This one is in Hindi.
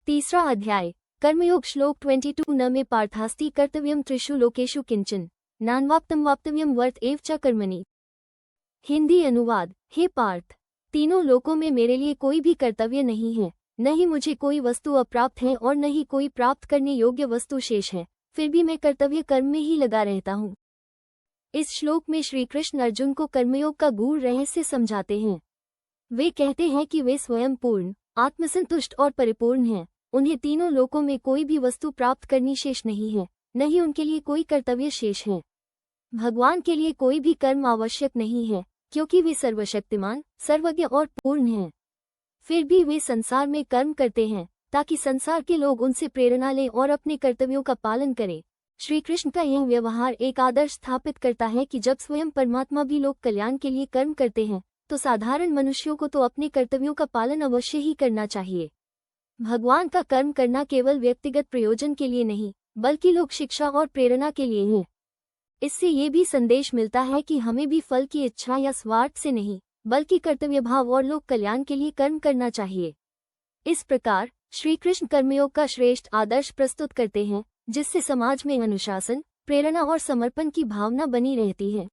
तीसरा अध्याय कर्मयोग श्लोक 22 न मे पार्थास्ति कर्तव्यम त्रिषु लोकेषु किंचन नान्वाप्तम वाप्तव्यम वर्त एव च कर्मणि। हिंदी अनुवाद। हे पार्थ, तीनों लोकों में मेरे लिए कोई भी कर्तव्य नहीं है, न ही मुझे कोई वस्तु अप्राप्त है और न ही कोई प्राप्त करने योग्य वस्तु शेष है, फिर भी मैं कर्तव्य कर्म में ही लगा रहता हूँ। इस श्लोक में श्री कृष्ण अर्जुन को कर्मयोग का गूढ़ रहस्य समझाते हैं। वे कहते हैं कि वे स्वयं पूर्ण, आत्मसंतुष्ट और परिपूर्ण हैं। उन्हें तीनों लोकों में कोई भी वस्तु प्राप्त करनी शेष नहीं है, न ही उनके लिए कोई कर्तव्य शेष है। भगवान के लिए कोई भी कर्म आवश्यक नहीं है, क्योंकि वे सर्वशक्तिमान, सर्वज्ञ और पूर्ण हैं। फिर भी वे संसार में कर्म करते हैं ताकि संसार के लोग उनसे प्रेरणा लें और अपने कर्तव्यों का पालन करें। श्री कृष्ण का यह व्यवहार एक आदर्श स्थापित करता है कि जब स्वयं परमात्मा भी लोक कल्याण के लिए कर्म करते हैं, तो साधारण मनुष्यों को तो अपने कर्तव्यों का पालन अवश्य ही करना चाहिए। भगवान का कर्म करना केवल व्यक्तिगत प्रयोजन के लिए नहीं, बल्कि लोक शिक्षा और प्रेरणा के लिए है। इससे ये भी संदेश मिलता है कि हमें भी फल की इच्छा या स्वार्थ से नहीं, बल्कि कर्तव्य भाव और लोक कल्याण के लिए कर्म करना चाहिए। इस प्रकार श्री कृष्ण कर्मयोग का श्रेष्ठ आदर्श प्रस्तुत करते हैं, जिससे समाज में अनुशासन, प्रेरणा और समर्पण की भावना बनी रहती है।